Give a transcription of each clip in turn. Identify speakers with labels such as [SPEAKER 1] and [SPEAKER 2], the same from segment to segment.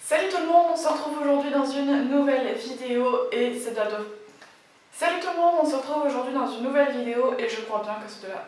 [SPEAKER 1] Salut tout le monde, on se retrouve aujourd'hui dans une nouvelle vidéo et c'est de la deux. Salut tout le monde, on se retrouve aujourd'hui dans une nouvelle vidéo et je crois bien que c'est de la...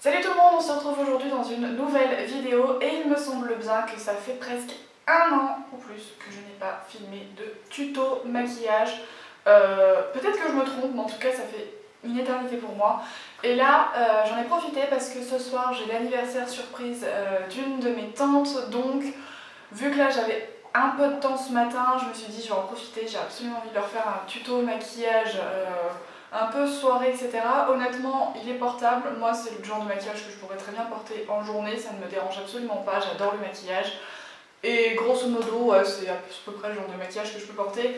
[SPEAKER 1] Salut tout le monde, on se retrouve aujourd'hui dans une nouvelle vidéo et il me semble bien que ça fait presque un an ou plus que je n'ai pas filmé de tuto maquillage. Peut-être que je me trompe, mais en tout cas ça fait une éternité pour moi. Et là j'en ai profité parce que ce soir j'ai l'anniversaire surprise d'une de mes tantes. Donc vu que là j'avais un peu de temps ce matin, je me suis dit je vais en profiter, j'ai absolument envie de leur faire un tuto maquillage un peu soirée, etc. Honnêtement, il est portable. Moi, c'est le genre de maquillage que je pourrais très bien porter en journée. Ça ne me dérange absolument pas. J'adore le maquillage. Et grosso modo, c'est à peu près le genre de maquillage que je peux porter.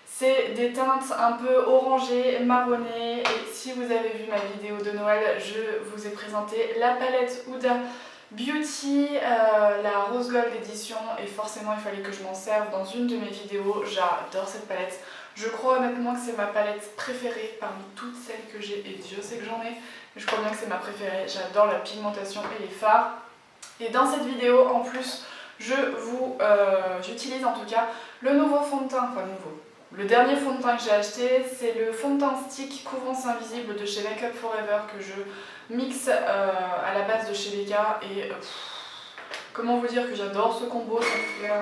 [SPEAKER 1] C'est des teintes un peu orangées, marronnées. Et si vous avez vu ma vidéo de Noël, je vous ai présenté la palette Huda Beauty, la Rose Gold édition. Et forcément, il fallait que je m'en serve dans une de mes vidéos. J'adore cette palette. Je crois honnêtement que c'est ma palette préférée parmi toutes celles que j'ai, et Dieu sait que j'en ai, mais je crois bien que c'est ma préférée. J'adore la pigmentation et les fards. Et dans cette vidéo, en plus, j'utilise en tout cas le nouveau fond de teint, enfin nouveau. Le dernier fond de teint que j'ai acheté, c'est le fond de teint stick couvrance invisible de chez Make Up For Ever que je mixe à la base de chez Becca. Et comment vous dire que j'adore ce combo, ça me fait...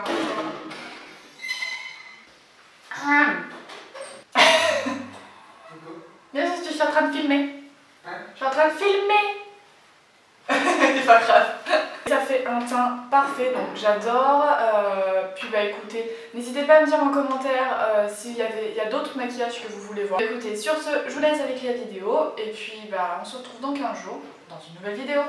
[SPEAKER 1] Bien sûr, je suis en train de filmer. Hein? Je suis en train de filmer. C'est pas grave. Ça fait un teint parfait, donc j'adore. Puis bah écoutez, n'hésitez pas à me dire en commentaire s'il y a d'autres maquillages que vous voulez voir. Écoutez, sur ce, je vous laisse avec la vidéo. Et puis bah on se retrouve dans 15 jours dans une nouvelle vidéo.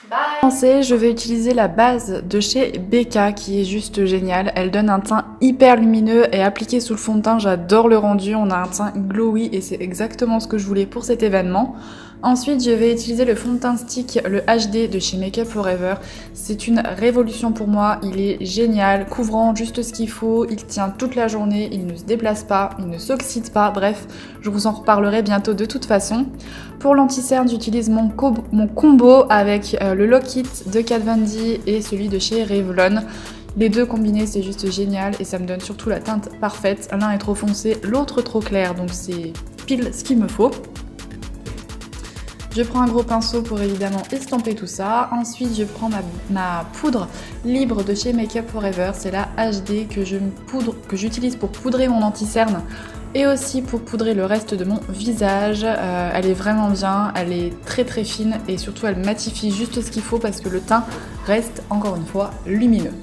[SPEAKER 1] Bye. Je vais utiliser la base de chez Becca qui est juste géniale. Elle donne un teint hyper lumineux et appliqué sous le fond de teint, j'adore le rendu. On a un teint glowy et c'est exactement ce que je voulais pour cet événement. Ensuite, je vais utiliser le fond de teint stick, le HD de chez Make Up For Ever. C'est une révolution pour moi, il est génial, couvrant juste ce qu'il faut, il tient toute la journée, il ne se déplace pas, il ne s'oxyde pas, bref, je vous en reparlerai bientôt de toute façon. Pour l'anti-cerne, j'utilise mon combo avec le Lock It de Kat Von D et celui de chez Revlon. Les deux combinés, c'est juste génial et ça me donne surtout la teinte parfaite. L'un est trop foncé, l'autre trop clair, donc c'est pile ce qu'il me faut. Je prends un gros pinceau pour évidemment estomper tout ça. Ensuite, je prends ma poudre libre de chez Make Up For Ever. C'est la HD que j'utilise pour poudrer mon anti-cerne et aussi pour poudrer le reste de mon visage. Elle est vraiment bien, elle est très très fine et surtout elle matifie juste ce qu'il faut parce que le teint reste encore une fois lumineux.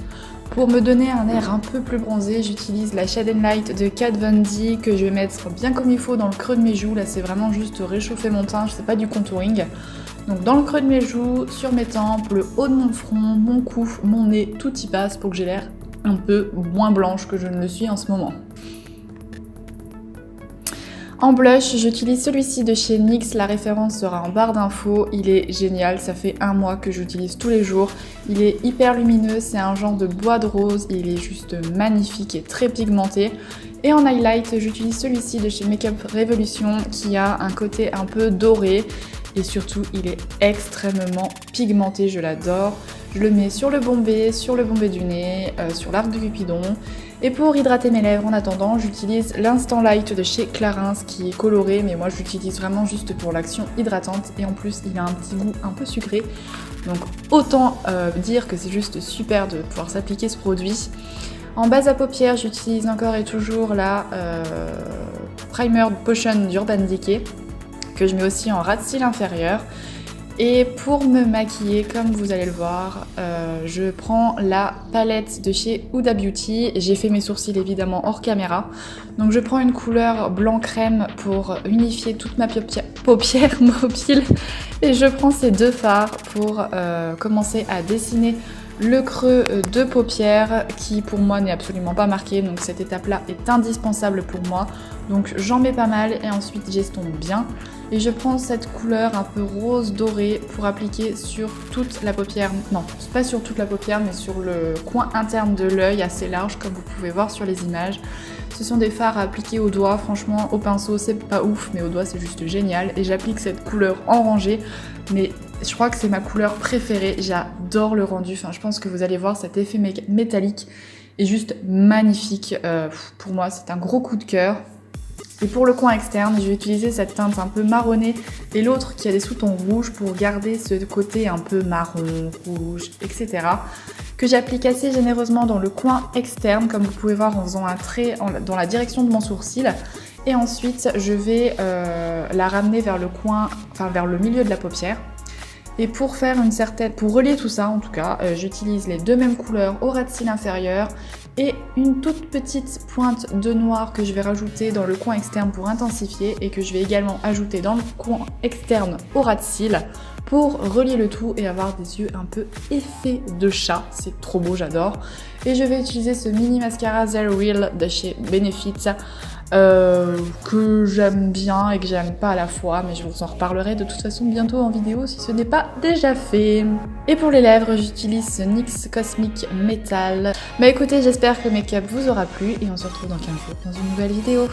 [SPEAKER 1] Pour me donner un air un peu plus bronzé, j'utilise la Shade & Light de Kat Von D que je vais mettre bien comme il faut dans le creux de mes joues. Là, c'est vraiment juste réchauffer mon teint, je sais pas du contouring. Donc dans le creux de mes joues, sur mes tempes, le haut de mon front, mon cou, mon nez, tout y passe pour que j'ai l'air un peu moins blanche que je ne le suis en ce moment. En blush, j'utilise celui-ci de chez NYX, la référence sera en barre d'infos, il est génial, ça fait un mois que j'utilise tous les jours. Il est hyper lumineux, c'est un genre de bois de rose, il est juste magnifique et très pigmenté. Et en highlight, j'utilise celui-ci de chez Make Up Revolution qui a un côté un peu doré et surtout il est extrêmement pigmenté, je l'adore. Je le mets sur le bombé du nez, sur l'arc de Cupidon. Et pour hydrater mes lèvres en attendant, j'utilise l'Instant Light de chez Clarins qui est coloré, mais moi je l'utilise vraiment juste pour l'action hydratante et en plus il a un petit goût un peu sucré. Donc autant dire que c'est juste super de pouvoir s'appliquer ce produit. En base à paupières, j'utilise encore et toujours la Primer Potion d'Urban Decay que je mets aussi en ras de cils inférieur. Et pour me maquiller, comme vous allez le voir, je prends la palette de chez Huda Beauty. J'ai fait mes sourcils évidemment hors caméra. Donc je prends une couleur blanc crème pour unifier toute ma paupière mobile. Et je prends ces deux fards pour commencer à dessiner le creux de paupière qui pour moi n'est absolument pas marqué. Donc cette étape là est indispensable pour moi. Donc j'en mets pas mal et ensuite j'estompe bien. Et je prends cette couleur un peu rose doré pour appliquer sur toute la paupière. Non, pas sur toute la paupière, mais sur le coin interne de l'œil assez large comme vous pouvez voir sur les images. Ce sont des fards à appliquer au doigt. Franchement, au pinceau, c'est pas ouf, mais au doigt, c'est juste génial. Et j'applique cette couleur orangée, mais je crois que c'est ma couleur préférée. J'adore le rendu. Enfin, je pense que vous allez voir cet effet métallique est juste magnifique. Pour moi, c'est un gros coup de cœur. Et pour le coin externe, je vais utiliser cette teinte un peu marronnée et l'autre qui a des sous-tons rouges pour garder ce côté un peu marron, rouge, etc. que j'applique assez généreusement dans le coin externe, comme vous pouvez voir en faisant un trait dans la direction de mon sourcil. Et ensuite, je vais la ramener vers le coin, enfin vers le milieu de la paupière. Et pour relier tout ça en tout cas, j'utilise les deux mêmes couleurs au ras de cils inférieur et une toute petite pointe de noir que je vais rajouter dans le coin externe pour intensifier et que je vais également ajouter dans le coin externe au ras de cils pour relier le tout et avoir des yeux un peu effet de chat. C'est trop beau, j'adore. Et je vais utiliser ce mini mascara Zero Real de chez Benefit que j'aime bien et que j'aime pas à la fois, mais je vous en reparlerai de toute façon bientôt en vidéo si ce n'est pas déjà fait. Et pour les lèvres, j'utilise ce NYX Cosmic Metal. Bah écoutez, j'espère que le make-up vous aura plu et on se retrouve dans 15 jours dans une nouvelle vidéo.